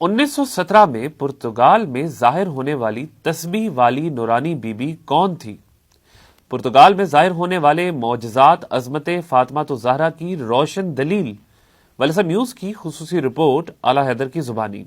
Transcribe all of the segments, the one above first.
1917 میں پرتگال میں ظاہر ہونے والی تسبیح والی نورانی بی بی کون تھی؟ پرتگال میں ظاہر ہونے والے معجزات عظمت فاطمہ الزہرا کی روشن دلیل۔ ویلسا نیوز کی خصوصی رپورٹ اعلیٰ حیدر کی زبانی۔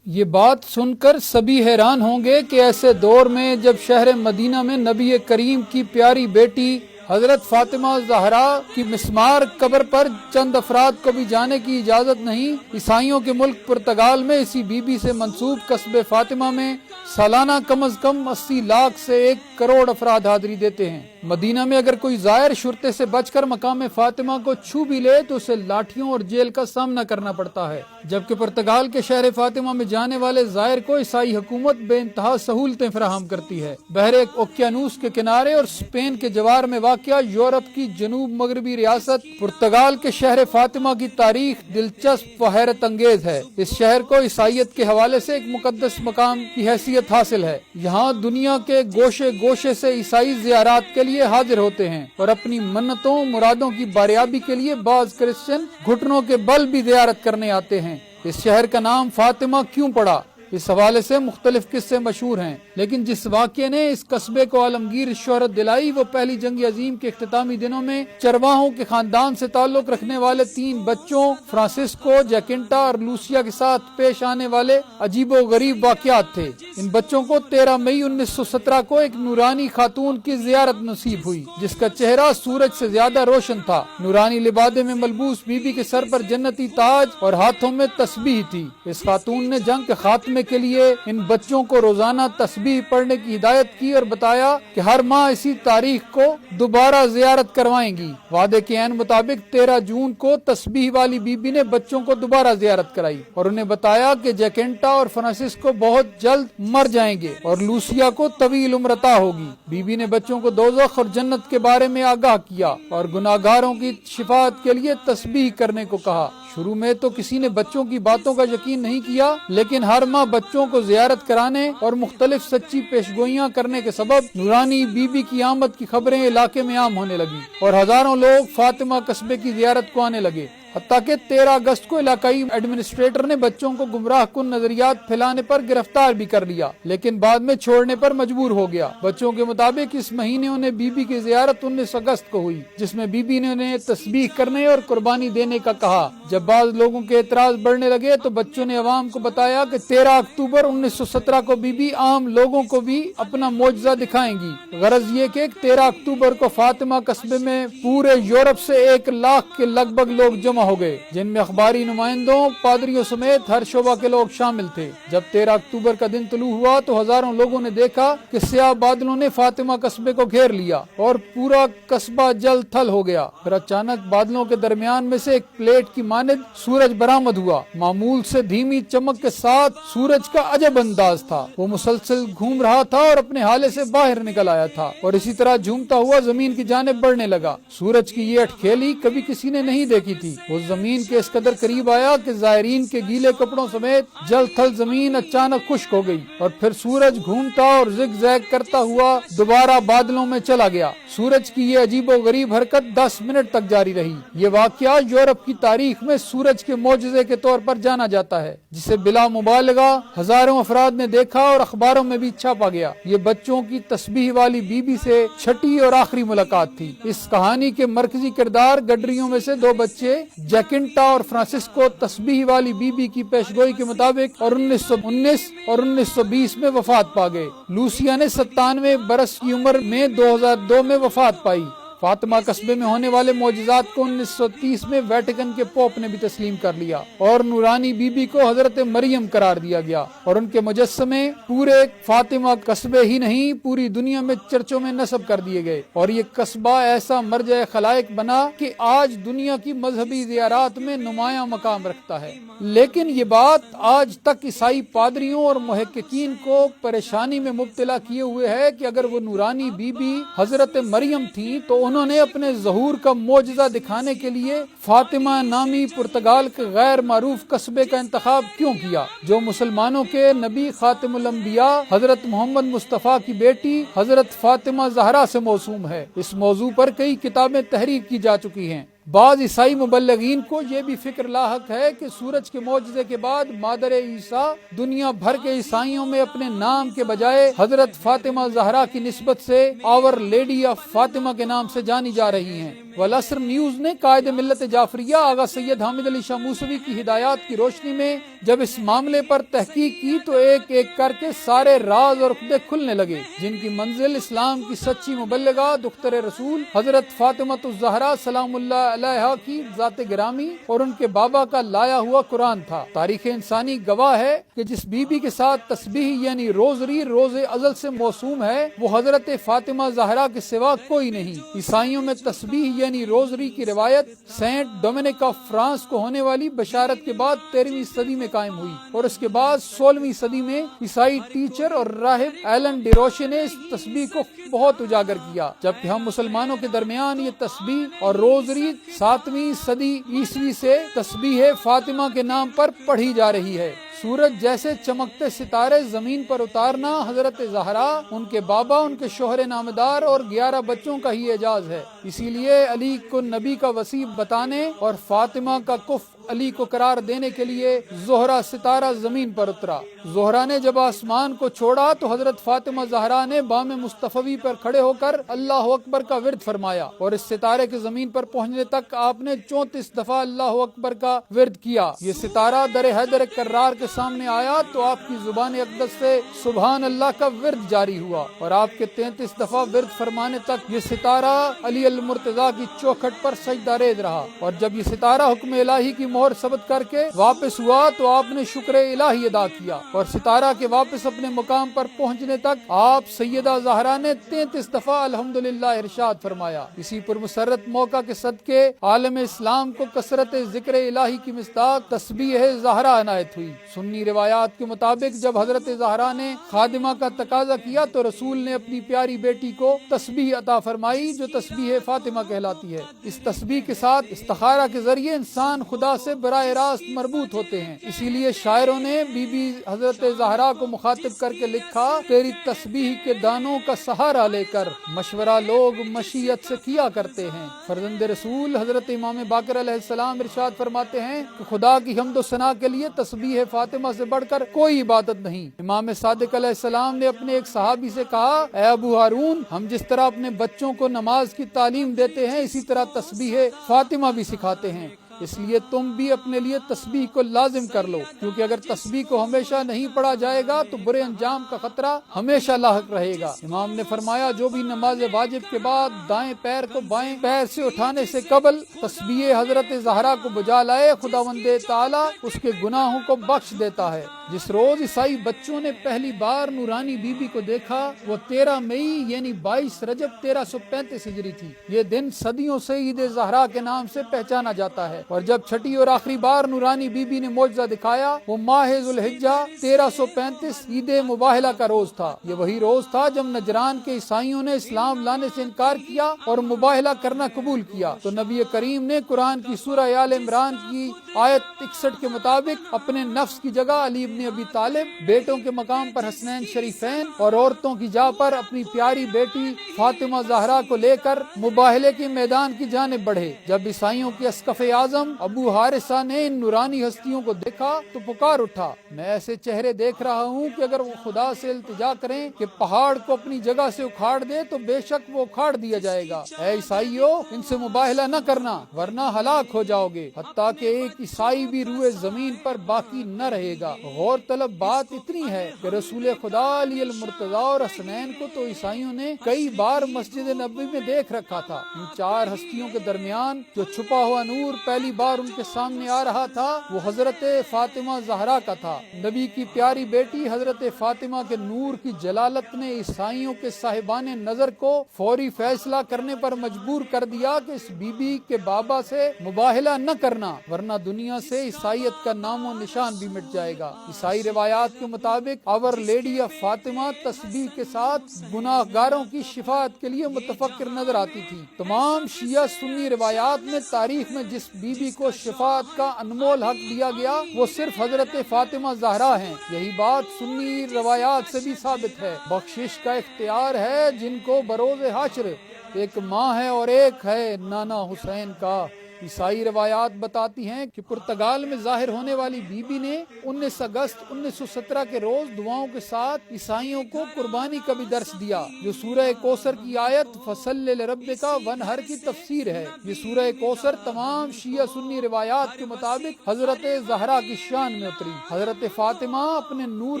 یہ بات سن کر سبھی حیران ہوں گے کہ ایسے دور میں جب شہر مدینہ میں نبی کریم کی پیاری بیٹی حضرت فاطمہ زہرا کی مسمار قبر پر چند افراد کو بھی جانے کی اجازت نہیں، عیسائیوں کے ملک پرتگال میں اسی بی بی سے منسوب قصبے فاطمہ میں سالانہ کم از کم 80 لاکھ سے 1 کروڑ افراد حاضری دیتے ہیں۔ مدینہ میں اگر کوئی زائر شرطے سے بچ کر مقام فاطمہ کو چھو بھی لے تو اسے لاٹھیوں اور جیل کا سامنا کرنا پڑتا ہے، جبکہ پرتگال کے شہر فاطمہ میں جانے والے زائر کو عیسائی حکومت بے انتہا سہولتیں فراہم کرتی ہے۔ بحر اوقیانوس کے کنارے اور اسپین کے جوار میں واقع یورپ کی جنوب مغربی ریاست پرتگال کے شہر فاطمہ کی تاریخ دلچسپ و حیرت انگیز ہے۔ اس شہر کو عیسائیت کے حوالے سے ایک مقدس مقام کی حیثیت حاصل ہے۔ یہاں دنیا کے گوشے گوشے سے عیسائی زیارات کے لیے حاضر ہوتے ہیں اور اپنی منتوں مرادوں کی باریابی کے لیے بعض کرسچن گھٹنوں کے بل بھی زیارت کرنے آتے ہیں۔ اس شہر کا نام فاطمہ کیوں پڑا؟ اس حوالے سے مختلف قصے مشہور ہیں، لیکن جس واقعے نے اس قصبے کو عالمگیر شہرت دلائی وہ پہلی جنگ عظیم کے اختتامی دنوں میں چرواہوں کے خاندان سے تعلق رکھنے والے 3 بچوں فرانسسکو، جیکنٹا اور لوسیا کے ساتھ پیش آنے والے عجیب و غریب واقعات تھے۔ ان بچوں کو 13 مئی 1917 کو ایک نورانی خاتون کی زیارت نصیب ہوئی جس کا چہرہ سورج سے زیادہ روشن تھا۔ نورانی لبادے میں ملبوس بی بی کے سر پر جنتی تاج اور ہاتھوں میں تسبیح تھی۔ اس خاتون نے جنگ کے خاتمے کے لیے ان بچوں کو روزانہ تسبیح پڑھنے کی ہدایت کی اور بتایا کہ ہر ماہ اسی تاریخ کو دوبارہ زیارت کروائیں گی۔ وعدے کے عین مطابق 13 جون کو تسبیح والی بی بی نے بچوں کو دوبارہ زیارت کرائی اور انہیں بتایا کہ جیکنٹا اور فرانسسکو بہت جلد مر جائیں گے اور لوسیا کو طویل عمر عطا ہوگی۔ بی بی نے بچوں کو دوزخ اور جنت کے بارے میں آگاہ کیا اور گناہگاروں کی شفاعت کے لیے تسبیح کرنے کو کہا۔ شروع میں تو کسی نے بچوں کی باتوں کا یقین نہیں کیا، لیکن ہر ماہ بچوں کو زیارت کرانے اور مختلف سچی پیشگوئیاں کرنے کے سبب نورانی بی بی کی آمد کی خبریں علاقے میں عام ہونے لگی اور ہزاروں لوگ فاطمہ قصبے کی زیارت کو آنے لگے۔ حتیٰ کہ 13 اگست کو علاقائی ایڈمنسٹریٹر نے بچوں کو گمراہ کن نظریات پھیلانے پر گرفتار بھی کر لیا، لیکن بعد میں چھوڑنے پر مجبور ہو گیا۔ بچوں کے مطابق اس مہینے انہیں بی بی کی زیارت 19 اگست کو ہوئی، جس میں بی بی نے انہیں تسبیح کرنے اور قربانی دینے کا کہا۔ جب بعض لوگوں کے اعتراض بڑھنے لگے تو بچوں نے عوام کو بتایا کہ 13 اکتوبر 1917 کو بی بی عام لوگوں کو بھی اپنا معجزہ دکھائیں گی۔ غرض یہ کہ 13 اکتوبر کو فاطمہ قصبے میں پورے یورپ سے 1 لاکھ کے لگ بھگ لوگ جمع ہو گئے، جن میں اخباری نمائندوں، پادریوں سمیت ہر شعبہ کے لوگ شامل تھے۔ جب 13 اکتوبر کا دن طلوع ہوا تو ہزاروں لوگوں نے دیکھا کہ سیاہ بادلوں نے فاطمہ قصبے کو گھیر لیا اور پورا قصبہ جل تھل ہو گیا۔ پھر اچانک بادلوں کے درمیان میں سے ایک پلیٹ کی مانند سورج برآمد ہوا۔ معمول سے دھیمی چمک کے ساتھ سورج کا عجب انداز تھا، وہ مسلسل گھوم رہا تھا اور اپنے ہالے سے باہر نکل آیا تھا اور اسی طرح جھومتا ہوا زمین کی جانب بڑھنے لگا۔ سورج کی یہ اٹکھیلی کبھی کسی نے نہیں دیکھی تھی۔ وہ زمین کے اس قدر قریب آیا کہ زائرین کے گیلے کپڑوں سمیت جل تھل زمین اچانک خشک ہو گئی اور پھر سورج گھومتا اور زگ زیگ کرتا ہوا دوبارہ بادلوں میں چلا گیا۔ سورج کی یہ عجیب و غریب حرکت 10 منٹ تک جاری رہی۔ یہ واقعہ یورپ کی تاریخ میں سورج کے معجزے کے طور پر جانا جاتا ہے، جسے بلا مبالغہ ہزاروں افراد نے دیکھا اور اخباروں میں بھی چھاپا گیا۔ یہ بچوں کی تسبیح والی بی بی سے چھٹی اور آخری ملاقات تھی۔ اس کہانی کے مرکزی کردار گڈریوں میں سے 2 بچے جیکنٹا اور فرانسسکو تسبیح والی بی بی کی پیشگوئی کے مطابق اور 1919 اور 1920 میں وفات پا گئے۔ لوسیا نے 97 برس کی عمر میں 2002 میں وفات پائی۔ فاطمہ قصبے میں ہونے والے معجزات کو 1930 میں ویٹیکن کے پوپ نے بھی تسلیم کر لیا اور نورانی بی بی کو حضرت مریم قرار دیا گیا اور ان کے مجسمے پورے فاطمہ قصبے ہی نہیں پوری دنیا میں چرچوں میں نصب کر دیے گئے اور یہ قصبہ ایسا مرجع خلائق بنا کہ آج دنیا کی مذہبی زیارات میں نمایاں مقام رکھتا ہے۔ لیکن یہ بات آج تک عیسائی پادریوں اور محققین کو پریشانی میں مبتلا کیے ہوئے ہے کہ اگر وہ نورانی بی بی حضرت مریم تھی تو انہوں نے اپنے ظہور کا معجزہ دکھانے کے لیے فاطمہ نامی پرتگال کے غیر معروف قصبے کا انتخاب کیوں کیا، جو مسلمانوں کے نبی خاتم الانبیاء حضرت محمد مصطفیٰ کی بیٹی حضرت فاطمہ زہرا سے موسوم ہے۔ اس موضوع پر کئی کتابیں تحریر کی جا چکی ہیں۔ بعض عیسائی مبلغین کو یہ بھی فکر لاحق ہے کہ سورج کے معجزے کے بعد مادر عیسیٰ دنیا بھر کے عیسائیوں میں اپنے نام کے بجائے حضرت فاطمہ زہرا کی نسبت سے آور لیڈی آف فاطمہ کے نام سے جانی جا رہی ہیں۔ والعصر نیوز نے قائد ملت جعفریہ آغا سید حامد علی شاہ موسوی کی ہدایات کی روشنی میں جب اس معاملے پر تحقیق کی تو ایک ایک کر کے سارے راز اور عقدے کھلنے لگے، جن کی منزل اسلام کی سچی مبلغہ دختر رسول حضرت فاطمہ الزہرا سلام اللہ علیہا کی ذات گرامی اور ان کے بابا کا لایا ہوا قرآن تھا۔ تاریخ انسانی گواہ ہے کہ جس بی بی کے ساتھ تسبیح یعنی روزری روز ازل سے موسوم ہے وہ حضرت فاطمہ زہرا کے سوا کوئی نہیں۔ عیسائیوں میں تسبیح یعنی روزری کی روایت سینٹ ڈومینک آف فرانس کو ہونے والی بشارت کے بعد 13ویں صدی میں قائم ہوئی اور اس کے بعد 16ویں صدی میں عیسائی ٹیچر اور راہب ایلن ڈیروشے نے اس تسبیح کو بہت اجاگر کیا، جبکہ ہم مسلمانوں کے درمیان یہ تسبیح اور روزری 7ویں صدی عیسوی سے تسبیح فاطمہ کے نام پر پڑھی جا رہی ہے۔ سورج جیسے چمکتے ستارے زمین پر اتارنا حضرت زہرا، ان کے بابا، ان کے شوہر نامدار اور 11 بچوں کا ہی اعجاز ہے۔ اسی لیے علی کو نبی کا وسیع بتانے اور فاطمہ کا کف علی کو قرار دینے کے لیے زہرا ستارہ زمین پر اترا۔ زہرا نے جب آسمان کو چھوڑا تو حضرت فاطمہ زہرا نے بام مصطفی پر کھڑے ہو کر اللہ اکبر کا ورد فرمایا اور اس ستارے کے زمین پر پہنچنے تک آپ نے 34 دفعہ اللہ اکبر کا ورد کیا۔ یہ ستارہ در حیدر کرار کے سامنے آیا تو آپ کی زبان اقدس سے سبحان اللہ کا ورد جاری ہوا اور آپ کے 33 دفعہ ورد فرمانے تک یہ ستارہ علی المرتضیٰ کی چوکھٹ پر سجدہ ریز رہا، اور جب یہ ستارہ حکم الہی کی مہر ثبت کر کے واپس ہوا تو آپ نے شکر الہی ادا کیا اور ستارہ کے واپس اپنے مقام پر پہنچنے تک آپ سیدہ زہرا نے 33 دفعہ الحمدللہ ارشاد فرمایا۔ اسی پر مسرت موقع کے صدقے عالم اسلام کو کثرت ذکر الہی کی مصداق تسبیح زہرا عنایت ہوئی۔ سنی روایات کے مطابق جب حضرت زہرا نے خادمہ کا تقاضا کیا تو رسول نے اپنی پیاری بیٹی کو تسبیح عطا فرمائی جو تسبیح فاطمہ کہلاتی ہے۔ اس تسبیح کے ساتھ استخارہ کے ذریعے انسان خدا سے براہ راست مربوط ہوتے ہیں، اسی لیے شاعروں نے بی بی حضرت زہرا کو مخاطب کر کے لکھا، تیری تسبیح کے دانوں کا سہارا لے کر مشورہ لوگ مشیت سے کیا کرتے ہیں۔ فرزند رسول حضرت امام باقر علیہ السلام ارشاد فرماتے ہیں کہ خدا کی حمد و ثنا کے لیے تسبیح فاطمہ سے بڑھ کر کوئی عبادت نہیں۔ امام صادق علیہ السلام نے اپنے ایک صحابی سے کہا، اے ابو ہارون، ہم جس طرح اپنے بچوں کو نماز کی تعلیم دیتے ہیں اسی طرح تسبیح فاطمہ بھی سکھاتے ہیں، اس لیے تم بھی اپنے لیے تسبیح کو لازم کر لو، کیونکہ اگر تسبیح کو ہمیشہ نہیں پڑھا جائے گا تو برے انجام کا خطرہ ہمیشہ لاحق رہے گا۔ امام نے فرمایا، جو بھی نماز واجب کے بعد دائیں پیر کو بائیں پیر سے اٹھانے سے قبل تسبیح حضرت زہرا کو بجا لائے، خداوند تعالی اس کے گناہوں کو بخش دیتا ہے۔ جس روز عیسائی بچوں نے پہلی بار نورانی بی بی کو دیکھا وہ 13 مئی یعنی 22 رجب 1335 ہجری تھی۔ یہ دن صدیوں سے عید زہرا کے نام سے پہچانا جاتا ہے، اور جب چھٹی اور آخری بار نورانی بی بی نے معجزہ دکھایا وہ ماہ ذوالحجہ 1335 عید مباہلہ کا روز تھا۔ یہ وہی روز تھا جب نجران کے عیسائیوں نے اسلام لانے سے انکار کیا اور مباہلہ کرنا قبول کیا، تو نبی کریم نے قرآن کی سورہ آل عمران کی آیت 61 کے مطابق اپنے نفس کی جگہ علی ابن ابی طالب، بیٹوں کے مقام پر حسنین شریفین اور عورتوں کی جا پر اپنی پیاری بیٹی فاطمہ زہرا کو لے کر مباہلے کے میدان کی جانب بڑھے۔ جب عیسائیوں کے اسقف اعظم ابو حارثہ نے ان نورانی ہستیوں کو دیکھا تو پکار اٹھا، میں ایسے چہرے دیکھ رہا ہوں کہ اگر وہ خدا سے التجا کریں کہ پہاڑ کو اپنی جگہ سے اکھاڑ دے تو بے شک وہ اکھاڑ دیا جائے گا۔ اے عیسائیوں، ان سے مباہلہ نہ کرنا ورنہ ہلاک ہو جاؤ گے، حتیٰ کہ ایک عیسائی بھی روئے زمین پر باقی نہ رہے گا۔ غور طلب بات اتنی ہے کہ رسول خدا علی المرتضیٰ اور حسنین کو تو عیسائیوں نے کئی بار مسجد نبوی میں دیکھ رکھا تھا۔ ان 4 ہستیوں کے درمیان جو چھپا ہوا نور پہلی بار ان کے سامنے آ رہا تھا وہ حضرت فاطمہ زہرا کا تھا۔ نبی کی پیاری بیٹی حضرت فاطمہ کے نور کی جلالت نے عیسائیوں کے صاحبان نظر کو فوری فیصلہ کرنے پر مجبور کر دیا کہ اس بی بی کے بابا سے مباہلہ نہ کرنا ورنہ دنیا سے عیسائیت کا نام و نشان بھی مٹ جائے گا۔ عیسائی روایات کے مطابق آور لیڈی آف فاطمہ تسبیح کے ساتھ گناہ گاروں کی شفاعت کے لیے متفکر نظر آتی تھی۔ تمام شیعہ سنی روایات میں تاریخ میں جس بی بی کو شفاعت کا انمول حق دیا گیا وہ صرف حضرت فاطمہ زہرا ہیں۔ یہی بات سنی روایات سے بھی ثابت ہے۔ بخشش کا اختیار ہے جن کو بروز حشر ایک ماں ہے اور ایک ہے نانا حسین کا عیسائی روایات بتاتی ہیں کہ پرتگال میں ظاہر ہونے والی بی بی نے 19 اگست 1917 کے روز دعاؤں کے ساتھ عیسائیوں کو قربانی کا بھی درس دیا، جو سورہ کوثر کی آیت فصل لربک ونہر کی تفسیر ہے۔ یہ سورہ کوثر تمام شیعہ سنی روایات کے مطابق حضرت زہرا کی شان میں اتری۔ حضرت فاطمہ اپنے نور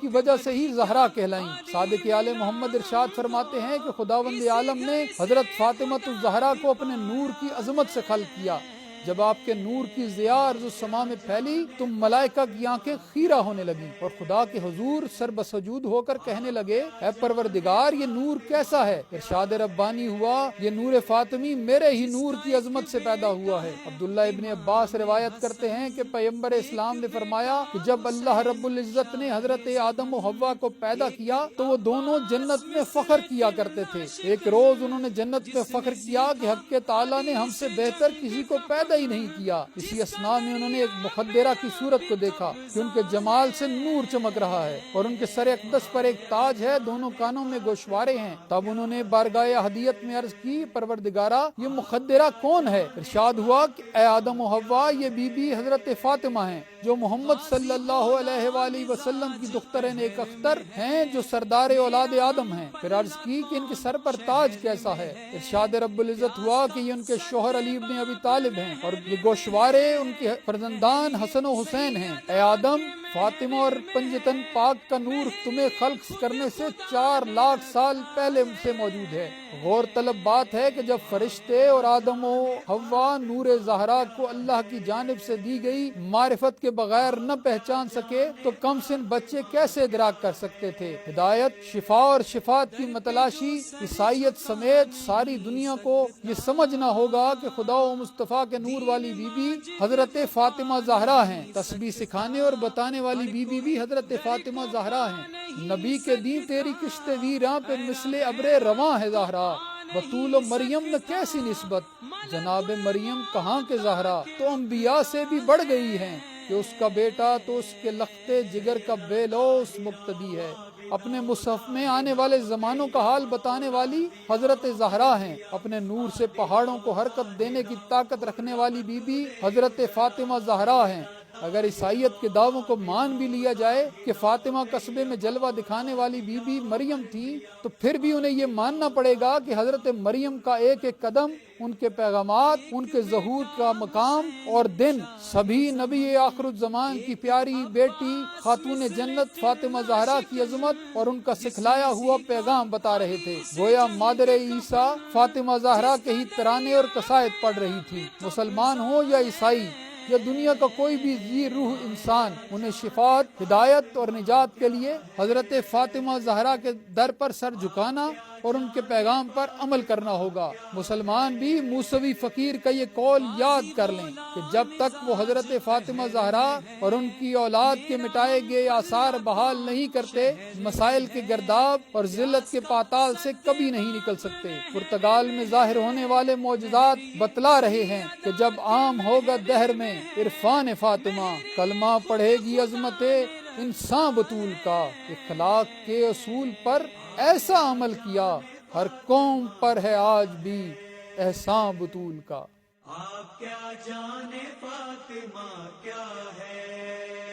کی وجہ سے ہی زہرا کہلائیں۔ صادق آل محمد ارشاد فرماتے ہیں کہ خداوند عالم نے حضرت فاطمہ الزہرا کو اپنے نور کی عظمت سے خلق کیا۔ جب آپ کے نور کی ضیاء ارض و سما میں پھیلی تو ملائکہ کی آنکھیں خیرہ ہونے لگیں اور خدا کے حضور سر بسجود ہو کر کہنے لگے، اے پروردگار یہ نور کیسا ہے؟ ارشاد ربانی ہوا، یہ نور فاطمی میرے ہی نور کی عظمت سے پیدا ہوا ہے۔ عبداللہ ابن عباس روایت کرتے ہیں کہ پیغمبر اسلام نے فرمایا کہ جب اللہ رب العزت نے حضرت آدم و حوا کو پیدا کیا تو وہ دونوں جنت میں فخر کیا کرتے تھے۔ ایک روز انہوں نے جنت میں فخر کیا کہ حق تعالیٰ نے ہم سے بہتر کسی کو پیدا ہی نہیں کیا۔ اسی اثناء میں انہوں نے ایک مخدرہ کی صورت کو دیکھا کہ ان کے جمال سے نور چمک رہا ہے اور ان کے سر اقدس پر ایک تاج ہے، دونوں کانوں میں گوشوارے ہیں۔ تب انہوں نے بارگاہ احدیت میں عرض کی، پروردگارا یہ مخدرہ کون ہے؟ ارشاد ہوا کہ اے آدم و حوا، یہ بی بی حضرت فاطمہ ہیں جو محمد صلی اللہ علیہ وآلہ وسلم کی دختر نیک اختر ہیں، جو سردار اولاد آدم ہیں۔ پھر عرض کی کہ ان کے سر پر تاج کیسا ہے؟ ارشاد رب العزت ہوا کہ یہ ان کے شوہر علی بن ابی طالب ہیں اور یہ گوشوارے ان کے فرزندان حسن و حسین ہیں۔ اے آدم، فاطمہ اور پنجتن پاک کا نور تمہیں خلق کرنے سے 4 لاکھ سال پہلے سے موجود ہے۔ غور طلب بات ہے کہ جب فرشتے اور آدم و حوا نور زہرا کو اللہ کی جانب سے دی گئی معرفت کے بغیر نہ پہچان سکے تو کم سن بچے کیسے ادراک کر سکتے تھے؟ ہدایت، شفا اور شفاعت کی متلاشی عیسائیت سمیت ساری دنیا کو یہ سمجھنا ہوگا کہ خدا و مصطفیٰ کے نور والی بی بی حضرت فاطمہ زہرا ہیں۔ تسبیح سکھانے اور بتانے والی بی بی بھی حضرت فاطمہ زہرا ہیں۔ نبی کے دین تیری کشت ویراں پہ مثل ابر رواں ہے زہرا، بطول و مریم نے کیسی نسبت، جناب مریم کہاں کے زہرا، تو انبیاء سے بھی بڑھ گئی ہیں کہ اس کا بیٹا تو اس کے لختے جگر کا بے لوث مقتدی ہے۔ اپنے مصحف میں آنے والے زمانوں کا حال بتانے والی حضرت زہرا ہیں۔ اپنے نور سے پہاڑوں کو حرکت دینے کی طاقت رکھنے والی بی بی حضرت فاطمہ زہرا ہیں۔ اگر عیسائیت کے دعووں کو مان بھی لیا جائے کہ فاطمہ قصبے میں جلوہ دکھانے والی بی بی مریم تھی، تو پھر بھی انہیں یہ ماننا پڑے گا کہ حضرت مریم کا ایک ایک قدم، ان کے پیغامات، ان کے ظہور کا مقام اور دن سبھی نبی آخر الزمان کی پیاری بیٹی خاتون جنت فاطمہ زہرا کی عظمت اور ان کا سکھلایا ہوا پیغام بتا رہے تھے۔ گویا مادر عیسیٰ فاطمہ زہرا کے ہی ترانے اور قصائد پڑھ رہی تھی۔ مسلمان ہو یا عیسائی یا دنیا کا کوئی بھی ذی روح انسان، انہیں شفاعت، ہدایت اور نجات کے لیے حضرت فاطمہ زہرا کے در پر سر جھکانا اور ان کے پیغام پر عمل کرنا ہوگا۔ مسلمان بھی موسوی فقیر کا یہ قول یاد کر لیں کہ جب تک وہ حضرت فاطمہ زہرا اور ان کی اولاد کے مٹائے گئے آثار بحال نہیں کرتے، مسائل کے گرداب اور ذلت کے پاتال سے کبھی نہیں نکل سکتے۔ پرتگال میں ظاہر ہونے والے معجزات بتلا رہے ہیں کہ جب عام ہوگا دہر میں عرفان فاطمہ، کلمہ پڑھے گی عظمت انسان بطول کا، اخلاق کے اصول پر ایسا عمل کیا، ہر قوم پر ہے آج بھی احسان بطول کا۔ آپ کیا جانے فاطمہ کیا ہے۔